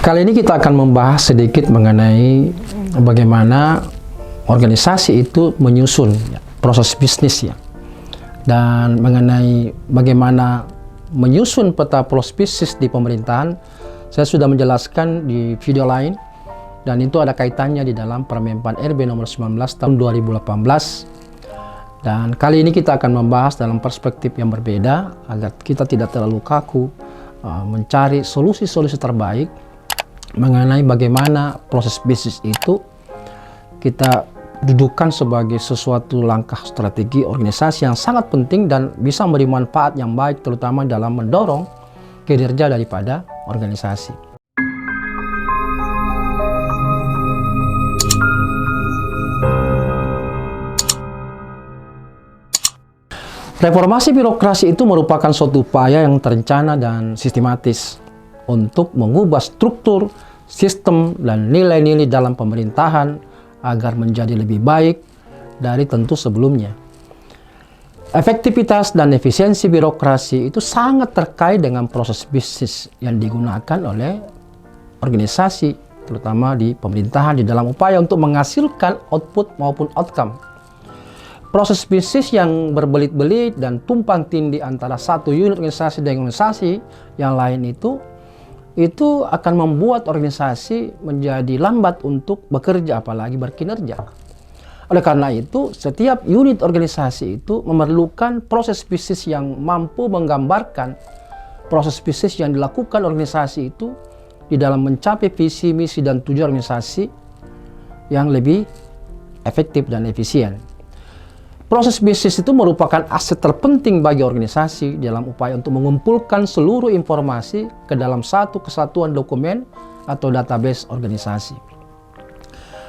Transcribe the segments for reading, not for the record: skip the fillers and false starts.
Kali ini kita akan membahas sedikit mengenai bagaimana organisasi itu menyusun proses bisnis ya, dan mengenai bagaimana menyusun peta proses bisnis di pemerintahan. Saya sudah menjelaskan di video lain, dan itu ada kaitannya di dalam Permenpan RB nomor 19 tahun 2018. Dan kali ini kita akan membahas dalam perspektif yang berbeda agar kita tidak terlalu kaku mencari solusi-solusi terbaik mengenai bagaimana proses bisnis itu kita dudukan sebagai sesuatu langkah strategi organisasi yang sangat penting dan bisa memberi manfaat yang baik, terutama dalam mendorong kinerja daripada organisasi. Reformasi birokrasi itu merupakan suatu upaya yang terencana dan sistematis untuk mengubah struktur, sistem, dan nilai-nilai dalam pemerintahan agar menjadi lebih baik dari tentu sebelumnya. Efektivitas dan efisiensi birokrasi itu sangat terkait dengan proses bisnis yang digunakan oleh organisasi, terutama di pemerintahan, di dalam upaya untuk menghasilkan output maupun outcome. Proses bisnis yang berbelit-belit dan tumpang tindih antara satu unit organisasi dengan organisasi yang lain itu akan membuat organisasi menjadi lambat untuk bekerja, apalagi berkinerja. Oleh karena itu, setiap unit organisasi itu memerlukan proses bisnis yang mampu menggambarkan proses bisnis yang dilakukan organisasi itu di dalam mencapai visi, misi, dan tujuan organisasi yang lebih efektif dan efisien. Proses bisnis itu merupakan aset terpenting bagi organisasi dalam upaya untuk mengumpulkan seluruh informasi ke dalam satu kesatuan dokumen atau database organisasi.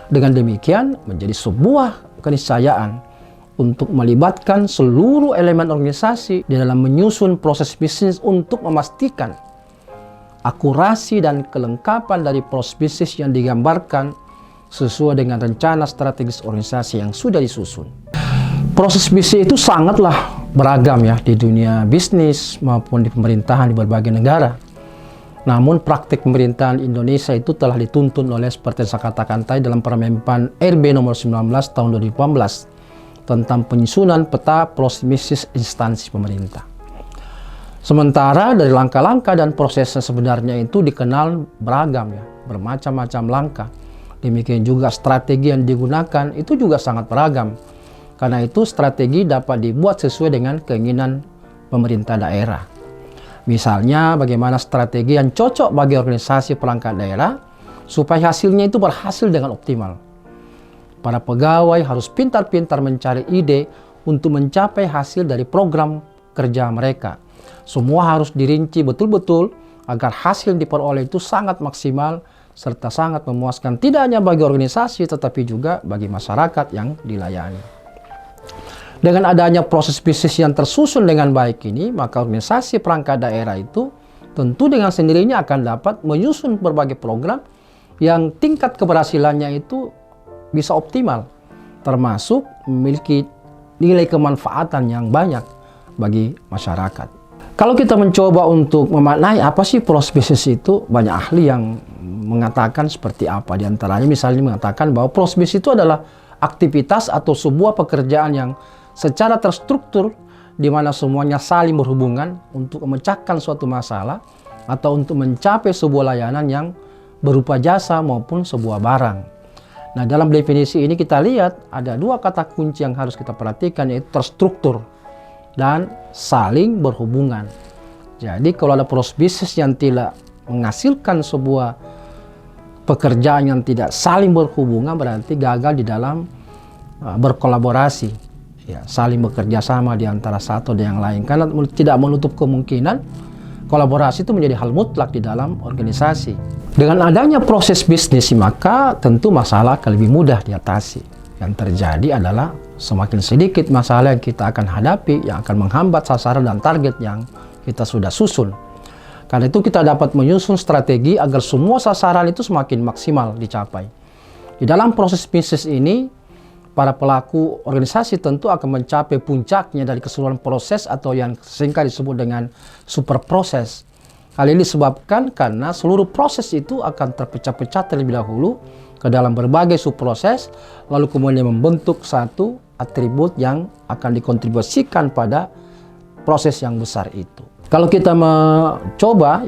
Dengan demikian, menjadi sebuah keniscayaan untuk melibatkan seluruh elemen organisasi di dalam menyusun proses bisnis untuk memastikan akurasi dan kelengkapan dari proses bisnis yang digambarkan sesuai dengan rencana strategis organisasi yang sudah disusun. Proses bisnis itu sangatlah beragam ya di dunia bisnis maupun di pemerintahan di berbagai negara. Namun praktik pemerintahan Indonesia itu telah dituntun oleh, seperti saya katakan tadi, dalam Permenpan RB nomor 19 tahun 2018 tentang penyusunan peta proses bisnis instansi pemerintah. Sementara dari langkah-langkah dan prosesnya sebenarnya itu dikenal beragam ya, bermacam-macam langkah. Demikian juga strategi yang digunakan itu juga sangat beragam. Karena itu strategi dapat dibuat sesuai dengan keinginan pemerintah daerah. Misalnya bagaimana strategi yang cocok bagi organisasi perangkat daerah supaya hasilnya itu berhasil dengan optimal. Para pegawai harus pintar-pintar mencari ide untuk mencapai hasil dari program kerja mereka. Semua harus dirinci betul-betul agar hasil yang diperoleh itu sangat maksimal serta sangat memuaskan tidak hanya bagi organisasi tetapi juga bagi masyarakat yang dilayani. Dengan adanya proses bisnis yang tersusun dengan baik ini, maka organisasi perangkat daerah itu tentu dengan sendirinya akan dapat menyusun berbagai program yang tingkat keberhasilannya itu bisa optimal, termasuk memiliki nilai kemanfaatan yang banyak bagi masyarakat. Kalau kita mencoba untuk memaknai apa sih proses bisnis itu, banyak ahli yang mengatakan seperti apa. Di antaranya misalnya mengatakan bahwa proses bisnis itu adalah aktivitas atau sebuah pekerjaan yang secara terstruktur di mana semuanya saling berhubungan untuk memecahkan suatu masalah atau untuk mencapai sebuah layanan yang berupa jasa maupun sebuah barang. Nah, dalam definisi ini kita lihat ada dua kata kunci yang harus kita perhatikan, yaitu terstruktur dan saling berhubungan. Jadi kalau ada proses bisnis yang tidak menghasilkan sebuah pekerjaan yang tidak saling berhubungan, berarti gagal di dalam berkolaborasi. Ya, saling bekerja sama di antara satu dan yang lain, karena tidak menutup kemungkinan kolaborasi itu menjadi hal mutlak di dalam organisasi. Dengan adanya proses bisnis, maka tentu masalah akan lebih mudah diatasi. Yang terjadi adalah semakin sedikit masalah yang kita akan hadapi yang akan menghambat sasaran dan target yang kita sudah susun. Karena itu kita dapat menyusun strategi agar semua sasaran itu semakin maksimal dicapai. Di dalam proses bisnis ini, para pelaku organisasi tentu akan mencapai puncaknya dari keseluruhan proses atau yang singkat disebut dengan super proses. Hal ini disebabkan karena seluruh proses itu akan terpecah-pecah terlebih dahulu ke dalam berbagai subproses, lalu kemudian membentuk satu atribut yang akan dikontribusikan pada proses yang besar itu. Kalau kita mencoba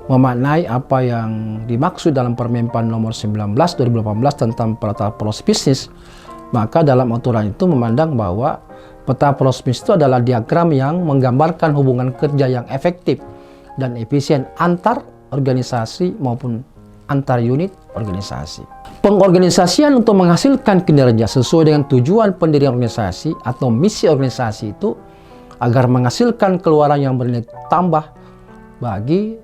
memaknai apa yang dimaksud dalam Permenpan nomor 19 2018 tentang peta proses bisnis, maka dalam aturan itu memandang bahwa peta proses bisnis itu adalah diagram yang menggambarkan hubungan kerja yang efektif dan efisien antar organisasi maupun antar unit organisasi. Pengorganisasian untuk menghasilkan kinerja sesuai dengan tujuan pendirian organisasi atau misi organisasi itu agar menghasilkan keluaran yang bernilai tambah bagi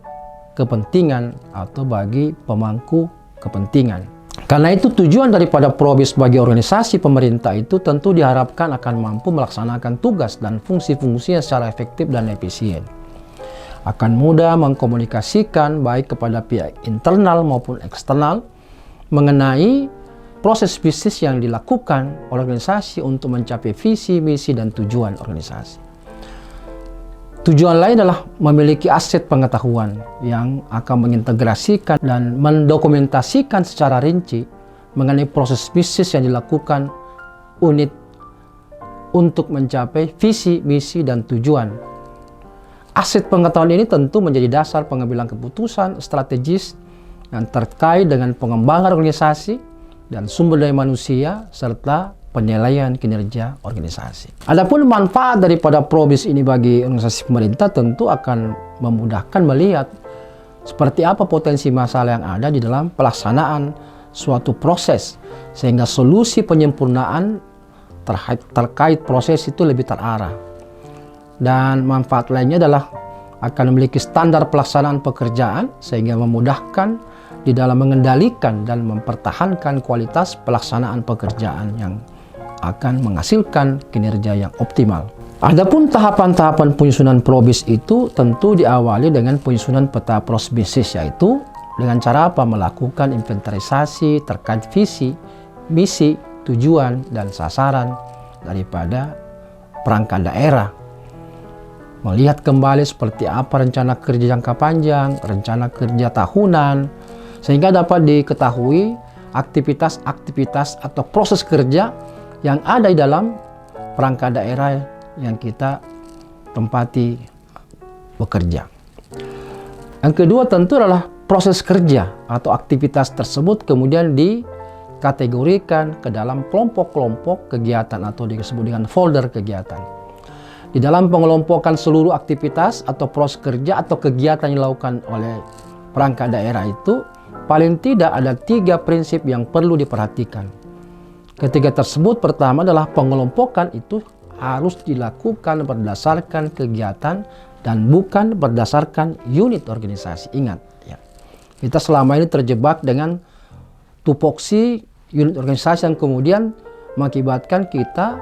kepentingan atau bagi pemangku kepentingan. Karena itu tujuan daripada PROBIS bagi organisasi pemerintah itu tentu diharapkan akan mampu melaksanakan tugas dan fungsi-fungsinya secara efektif dan efisien. Akan mudah mengkomunikasikan baik kepada pihak internal maupun eksternal mengenai proses bisnis yang dilakukan organisasi untuk mencapai visi, misi, dan tujuan organisasi. Tujuan lain adalah memiliki aset pengetahuan yang akan mengintegrasikan dan mendokumentasikan secara rinci mengenai proses bisnis yang dilakukan unit untuk mencapai visi, misi, dan tujuan. Aset pengetahuan ini tentu menjadi dasar pengambilan keputusan strategis yang terkait dengan pengembangan organisasi dan sumber daya manusia serta penilaian kinerja organisasi. Adapun manfaat daripada PROBIS ini bagi organisasi pemerintah tentu akan memudahkan melihat seperti apa potensi masalah yang ada di dalam pelaksanaan suatu proses sehingga solusi penyempurnaan terkait proses itu lebih terarah. Dan manfaat lainnya adalah akan memiliki standar pelaksanaan pekerjaan sehingga memudahkan di dalam mengendalikan dan mempertahankan kualitas pelaksanaan pekerjaan yang akan menghasilkan kinerja yang optimal. Adapun tahapan-tahapan penyusunan PROBIS itu tentu diawali dengan penyusunan peta proses bisnis, yaitu dengan cara apa? Melakukan inventarisasi terkait visi, misi, tujuan, dan sasaran daripada perangkat daerah. Melihat kembali seperti apa rencana kerja jangka panjang, rencana kerja tahunan, sehingga dapat diketahui aktivitas-aktivitas atau proses kerja yang ada di dalam perangkat daerah yang kita tempati bekerja. Yang kedua tentu adalah proses kerja atau aktivitas tersebut kemudian dikategorikan ke dalam kelompok-kelompok kegiatan atau disebut dengan folder kegiatan. Di dalam pengelompokan seluruh aktivitas atau proses kerja atau kegiatan yang dilakukan oleh perangkat daerah itu, paling tidak ada 3 prinsip yang perlu diperhatikan. Ketiga tersebut, pertama adalah pengelompokan itu harus dilakukan berdasarkan kegiatan dan bukan berdasarkan unit organisasi. Ingat, ya, kita selama ini terjebak dengan tupoksi unit organisasi yang kemudian mengakibatkan kita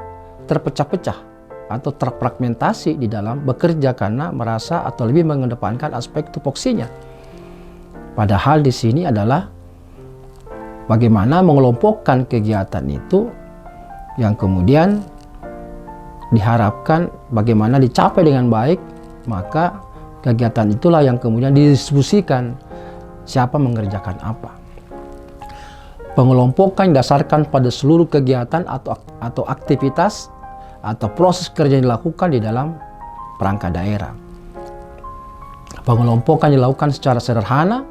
terpecah-pecah atau terfragmentasi di dalam bekerja karena merasa atau lebih mengedepankan aspek tupoksinya. Padahal di sini adalah bagaimana mengelompokkan kegiatan itu yang kemudian diharapkan bagaimana dicapai dengan baik, maka kegiatan itulah yang kemudian didistribusikan siapa mengerjakan apa. Pengelompokan didasarkan pada seluruh kegiatan atau aktivitas atau proses kerja yang dilakukan di dalam perangkat daerah. Pengelompokan dilakukan secara sederhana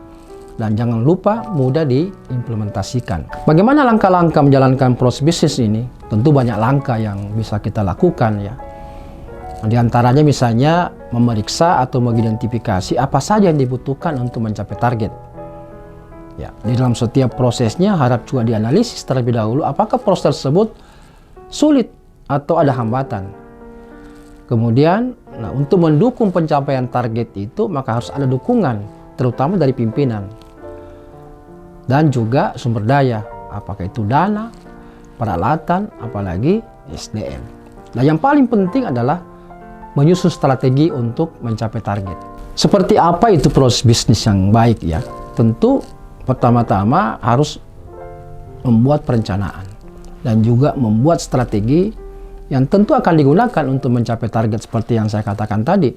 dan jangan lupa mudah diimplementasikan. Bagaimana langkah-langkah menjalankan proses bisnis ini? Tentu banyak langkah yang bisa kita lakukan, ya. Di antaranya misalnya memeriksa atau mengidentifikasi apa saja yang dibutuhkan untuk mencapai target. Ya, di dalam setiap prosesnya harap juga dianalisis terlebih dahulu apakah proses tersebut sulit atau ada hambatan. Kemudian, untuk mendukung pencapaian target itu maka harus ada dukungan, terutama dari pimpinan dan juga sumber daya, apakah itu dana, peralatan, apalagi SDM. Nah, yang paling penting adalah menyusun strategi untuk mencapai target. Seperti apa itu proses bisnis yang baik, ya? Tentu pertama-tama harus membuat perencanaan dan juga membuat strategi yang tentu akan digunakan untuk mencapai target seperti yang saya katakan tadi.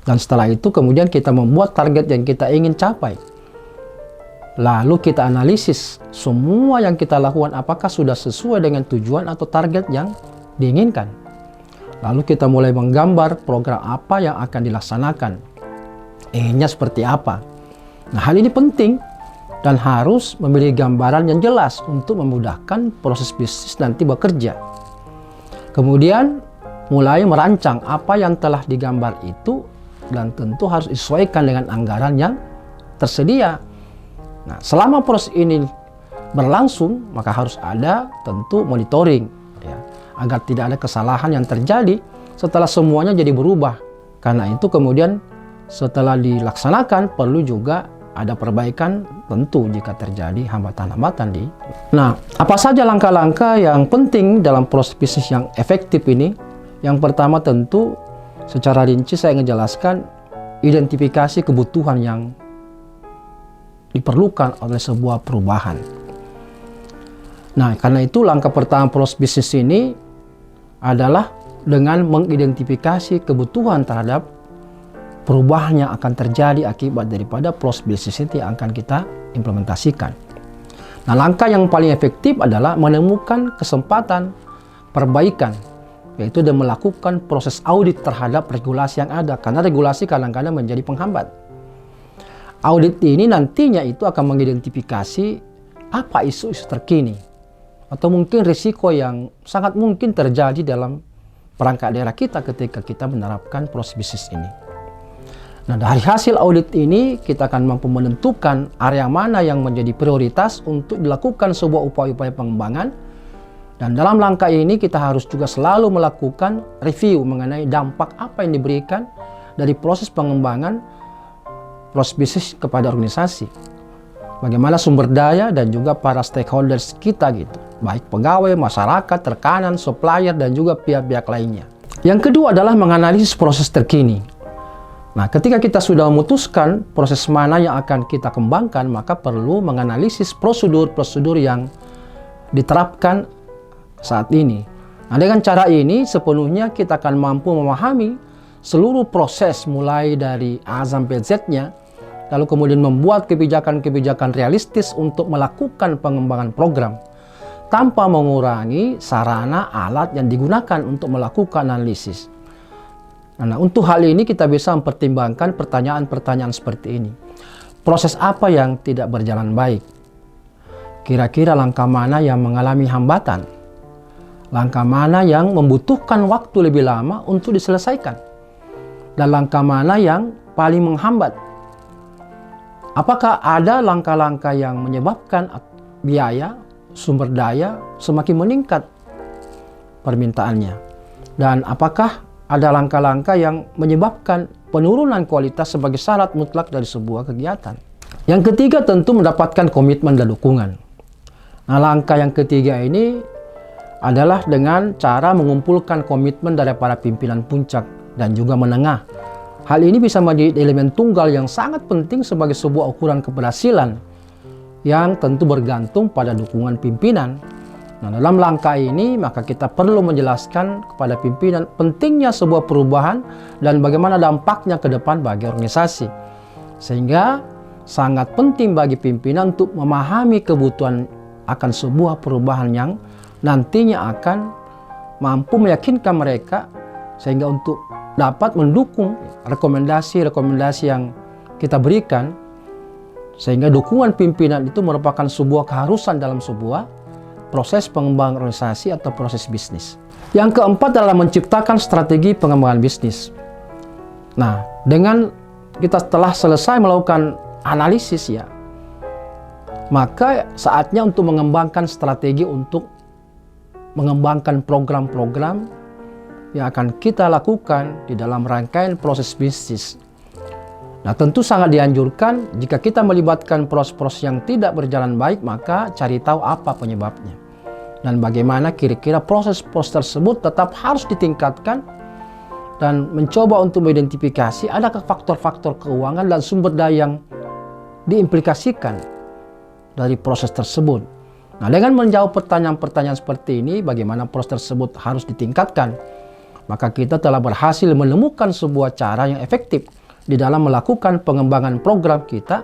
Dan setelah itu kemudian kita membuat target yang kita ingin capai. Lalu kita analisis semua yang kita lakukan apakah sudah sesuai dengan tujuan atau target yang diinginkan. Lalu kita mulai menggambar program apa yang akan dilaksanakan. Inginnya seperti apa. Nah, hal ini penting dan harus memiliki gambaran yang jelas untuk memudahkan proses bisnis nanti bekerja. Kemudian mulai merancang apa yang telah digambar itu dan tentu harus disesuaikan dengan anggaran yang tersedia. Nah, selama proses ini berlangsung, maka harus ada tentu monitoring, ya, agar tidak ada kesalahan yang terjadi setelah semuanya jadi berubah. Karena itu kemudian setelah dilaksanakan perlu juga ada perbaikan tentu jika terjadi hambatan-hambatan di. Nah, apa saja langkah-langkah yang penting dalam proses bisnis yang efektif ini? Yang pertama tentu secara rinci saya ngejelaskan identifikasi kebutuhan yang diperlukan oleh sebuah perubahan. Nah, karena itu langkah pertama proses bisnis ini adalah dengan mengidentifikasi kebutuhan terhadap perubahan yang akan terjadi akibat daripada proses bisnis itu yang akan kita implementasikan. Nah, langkah yang paling efektif adalah menemukan kesempatan perbaikan, yaitu dengan melakukan proses audit terhadap regulasi yang ada, karena regulasi kadang-kadang menjadi penghambat. Audit ini nantinya itu akan mengidentifikasi apa isu-isu terkini atau mungkin risiko yang sangat mungkin terjadi dalam perangkat daerah kita ketika kita menerapkan proses bisnis ini. Nah, dari hasil audit ini kita akan mampu menentukan area mana yang menjadi prioritas untuk dilakukan sebuah upaya-upaya pengembangan. Dan dalam langkah ini kita harus juga selalu melakukan review mengenai dampak apa yang diberikan dari proses pengembangan proses bisnis kepada organisasi. Bagaimana sumber daya dan juga para stakeholders kita gitu, baik pegawai, masyarakat, rekanan, supplier, dan juga pihak-pihak lainnya. Yang kedua adalah menganalisis proses terkini. Nah, ketika kita sudah memutuskan proses mana yang akan kita kembangkan, maka perlu menganalisis prosedur-prosedur yang diterapkan saat ini. Nah, dengan cara ini sepenuhnya kita akan mampu memahami seluruh proses mulai dari A sampai Z-nya, lalu kemudian membuat kebijakan-kebijakan realistis untuk melakukan pengembangan program tanpa mengurangi sarana alat yang digunakan untuk melakukan analisis. Nah, untuk hal ini kita bisa mempertimbangkan pertanyaan-pertanyaan seperti ini. Proses apa yang tidak berjalan baik? Kira-kira langkah mana yang mengalami hambatan? Langkah mana yang membutuhkan waktu lebih lama untuk diselesaikan? Dan langkah mana yang paling menghambat? Apakah ada langkah-langkah yang menyebabkan biaya, sumber daya semakin meningkat permintaannya? Dan apakah ada langkah-langkah yang menyebabkan penurunan kualitas sebagai syarat mutlak dari sebuah kegiatan? Yang ketiga tentu mendapatkan komitmen dan dukungan. Nah, langkah yang ketiga ini adalah dengan cara mengumpulkan komitmen dari para pimpinan puncak dan juga menengah. Hal ini bisa menjadi elemen tunggal yang sangat penting sebagai sebuah ukuran keberhasilan yang tentu bergantung pada dukungan pimpinan. Nah, dalam langkah ini maka kita perlu menjelaskan kepada pimpinan pentingnya sebuah perubahan dan bagaimana dampaknya ke depan bagi organisasi. Sehingga sangat penting bagi pimpinan untuk memahami kebutuhan akan sebuah perubahan yang nantinya akan mampu meyakinkan mereka sehingga untuk dapat mendukung rekomendasi-rekomendasi yang kita berikan, sehingga dukungan pimpinan itu merupakan sebuah keharusan dalam sebuah proses pengembangan organisasi atau proses bisnis. Yang keempat adalah menciptakan strategi pengembangan bisnis. Nah, dengan kita telah selesai melakukan analisis ya, maka saatnya untuk mengembangkan strategi untuk mengembangkan program-program yang akan kita lakukan di dalam rangkaian proses bisnis. Nah, tentu sangat dianjurkan jika kita melibatkan proses-proses yang tidak berjalan baik, maka cari tahu apa penyebabnya. Dan bagaimana kira-kira proses-proses tersebut tetap harus ditingkatkan dan mencoba untuk mengidentifikasi adakah faktor-faktor keuangan dan sumber daya yang diimplikasikan dari proses tersebut. Nah, dengan menjawab pertanyaan-pertanyaan seperti ini, bagaimana proses tersebut harus ditingkatkan, Maka kita telah berhasil menemukan sebuah cara yang efektif di dalam melakukan pengembangan program kita,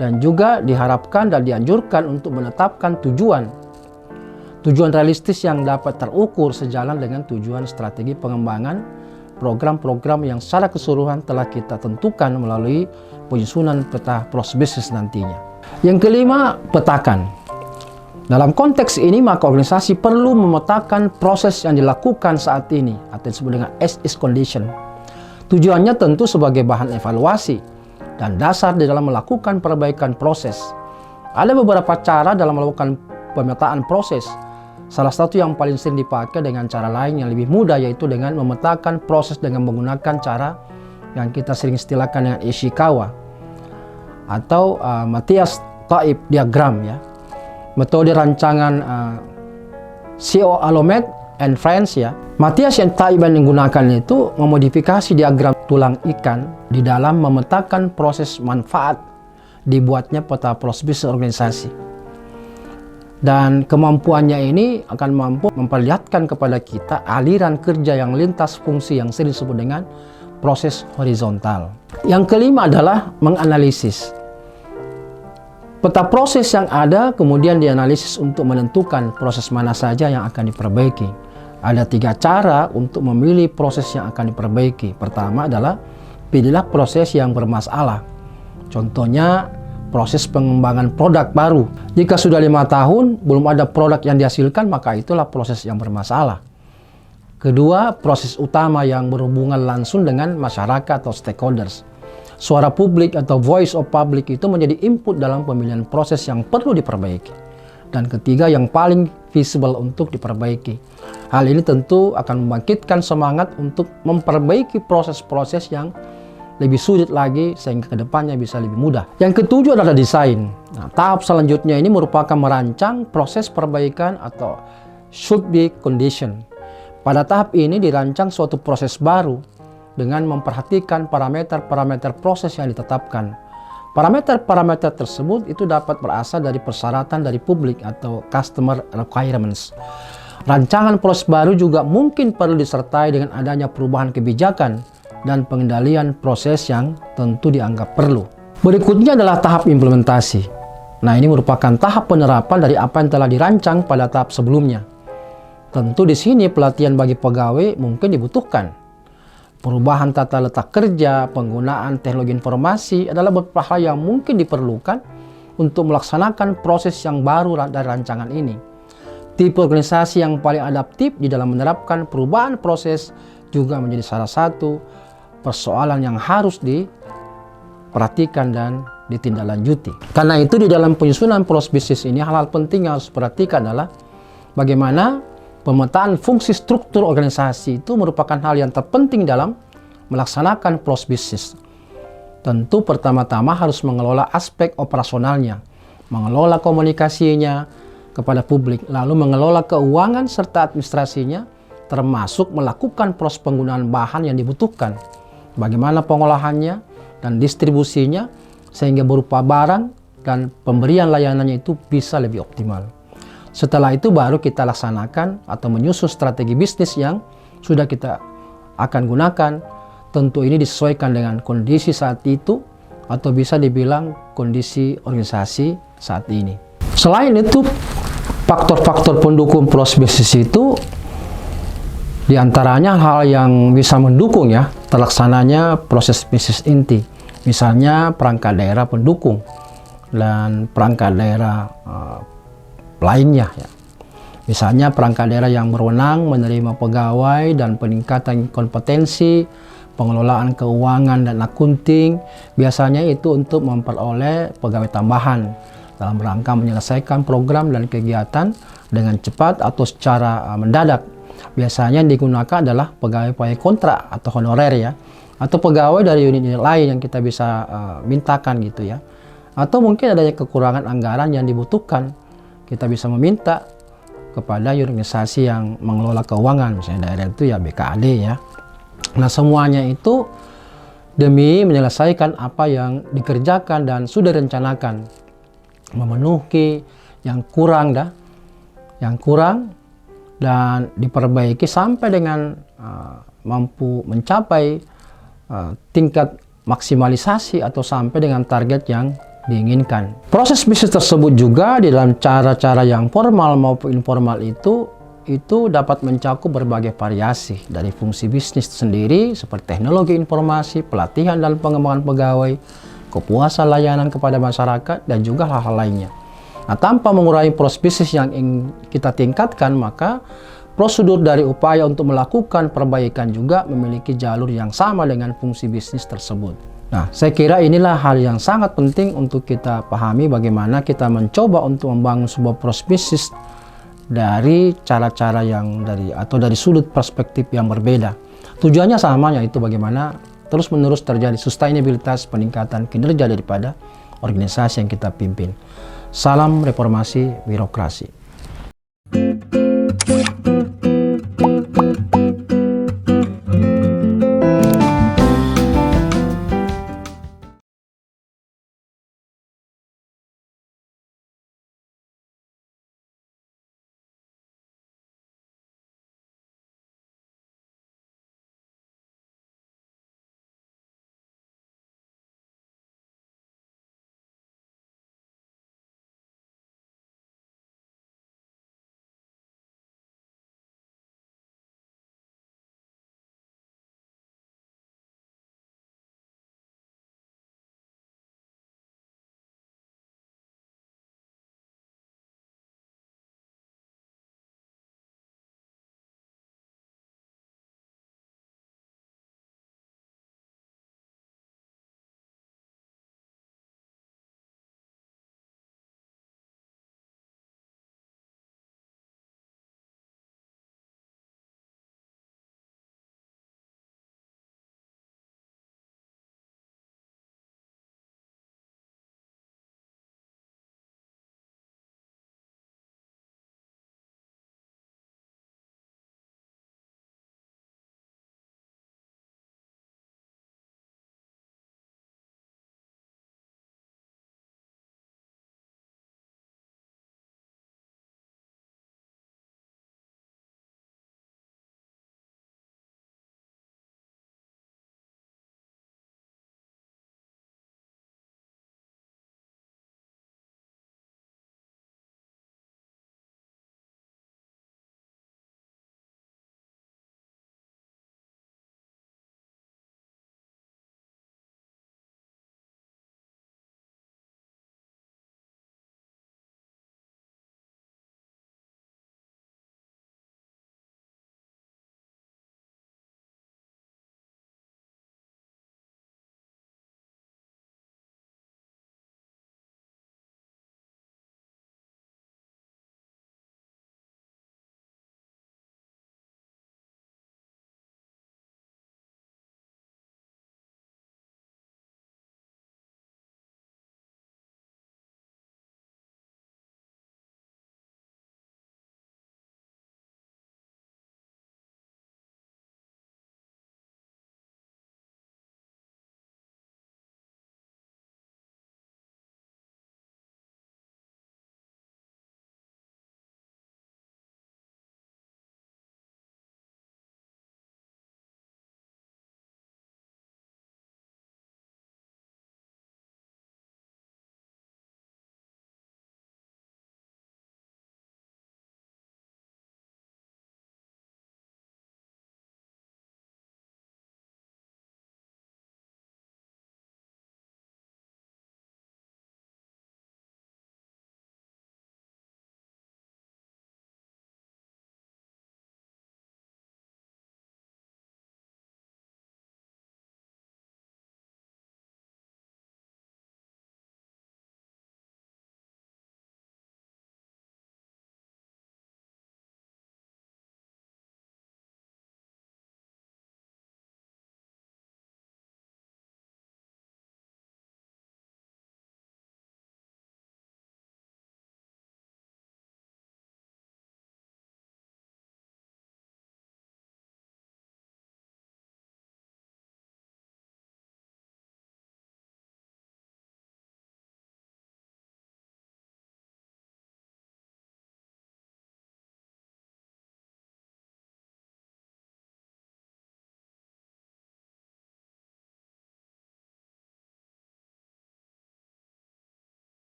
dan juga diharapkan dan dianjurkan untuk menetapkan tujuan realistis yang dapat terukur sejalan dengan tujuan strategi pengembangan program-program yang secara keseluruhan telah kita tentukan melalui penyusunan peta proses bisnis nantinya. Yang kelima, petakan. Dalam konteks ini, maka organisasi perlu memetakan proses yang dilakukan saat ini atau disebut dengan as is condition. Tujuannya tentu sebagai bahan evaluasi dan dasar di dalam melakukan perbaikan proses. Ada beberapa cara dalam melakukan pemetaan proses. Salah satu yang paling sering dipakai dengan cara lain yang lebih mudah, yaitu dengan memetakan proses dengan menggunakan cara yang kita sering istilahkan dengan Ishikawa atau Matthias-Taib diagram ya. Metode rancangan C.O. Alomet and Friends ya. Matthias-Taib yang digunakan itu memodifikasi diagram tulang ikan di dalam memetakan proses manfaat dibuatnya peta proses bisnis organisasi. Dan kemampuannya ini akan mampu memperlihatkan kepada kita aliran kerja yang lintas fungsi yang sering disebut dengan proses horizontal. Yang kelima adalah menganalisis. Peta proses yang ada kemudian dianalisis untuk menentukan proses mana saja yang akan diperbaiki. Ada 3 cara untuk memilih proses yang akan diperbaiki. Pertama adalah pilihlah proses yang bermasalah. Contohnya proses pengembangan produk baru. Jika sudah 5 tahun belum ada produk yang dihasilkan, maka itulah proses yang bermasalah. Kedua, proses utama yang berhubungan langsung dengan masyarakat atau stakeholders. Suara publik atau voice of public itu menjadi input dalam pemilihan proses yang perlu diperbaiki. Dan ketiga, yang paling visible untuk diperbaiki. Hal ini tentu akan membangkitkan semangat untuk memperbaiki proses-proses yang lebih sulit lagi sehingga kedepannya bisa lebih mudah. Yang ketujuh adalah desain. Nah, tahap selanjutnya ini merupakan merancang proses perbaikan atau should be condition. Pada tahap ini dirancang suatu proses baru dengan memperhatikan parameter-parameter proses yang ditetapkan. Parameter-parameter tersebut itu dapat berasal dari persyaratan dari publik atau customer requirements. Rancangan proses baru juga mungkin perlu disertai dengan adanya perubahan kebijakan dan pengendalian proses yang tentu dianggap perlu. Berikutnya adalah tahap implementasi. Nah, ini merupakan tahap penerapan dari apa yang telah dirancang pada tahap sebelumnya. Tentu di sini pelatihan bagi pegawai mungkin dibutuhkan. Perubahan tata letak kerja, penggunaan teknologi informasi adalah beberapa hal yang mungkin diperlukan untuk melaksanakan proses yang baru dari rancangan ini. Tipe organisasi yang paling adaptif di dalam menerapkan perubahan proses juga menjadi salah satu persoalan yang harus diperhatikan dan ditindaklanjuti. Karena itu di dalam penyusunan proses bisnis ini hal-hal penting yang harus diperhatikan adalah bagaimana pemetaan fungsi struktur organisasi itu merupakan hal yang terpenting dalam melaksanakan proses bisnis. Tentu pertama-tama harus mengelola aspek operasionalnya, mengelola komunikasinya kepada publik, lalu mengelola keuangan serta administrasinya, termasuk melakukan proses penggunaan bahan yang dibutuhkan, bagaimana pengolahannya dan distribusinya sehingga berupa barang dan pemberian layanannya itu bisa lebih optimal. Setelah itu baru kita laksanakan atau menyusun strategi bisnis yang sudah kita akan gunakan. Tentu ini disesuaikan dengan kondisi saat itu atau bisa dibilang kondisi organisasi saat ini. Selain itu, faktor-faktor pendukung proses bisnis itu diantaranya hal yang bisa mendukung ya terlaksananya proses bisnis inti. Misalnya perangkat daerah pendukung dan perangkat daerah lainnya ya. Misalnya perangkat daerah yang berwenang menerima pegawai dan peningkatan kompetensi, pengelolaan keuangan dan akunting, biasanya itu untuk memperoleh pegawai tambahan dalam rangka menyelesaikan program dan kegiatan dengan cepat atau secara mendadak. Biasanya yang digunakan adalah pegawai kontrak atau honorer ya, atau pegawai dari unit-unit lain yang kita bisa mintakan gitu ya. Atau mungkin adanya kekurangan anggaran yang dibutuhkan, kita bisa meminta kepada organisasi yang mengelola keuangan, misalnya daerah itu ya BKAD ya. Nah, semuanya itu demi menyelesaikan apa yang dikerjakan dan sudah direncanakan, memenuhi yang kurang dan diperbaiki sampai dengan mampu mencapai tingkat maksimalisasi atau sampai dengan target yang diinginkan. Proses bisnis tersebut juga di dalam cara-cara yang formal maupun informal itu dapat mencakup berbagai variasi dari fungsi bisnis sendiri seperti teknologi informasi, pelatihan dan pengembangan pegawai, kepuasan layanan kepada masyarakat, dan juga hal-hal lainnya. Nah, tanpa mengurangi proses bisnis yang ingin kita tingkatkan, maka prosedur dari upaya untuk melakukan perbaikan juga memiliki jalur yang sama dengan fungsi bisnis tersebut. Nah, saya kira inilah hal yang sangat penting untuk kita pahami bagaimana kita mencoba untuk membangun sebuah proses bisnis dari cara-cara yang dari sudut perspektif yang berbeda. Tujuannya sama, yaitu bagaimana terus-menerus terjadi sustainabilitas peningkatan kinerja daripada organisasi yang kita pimpin. Salam reformasi birokrasi.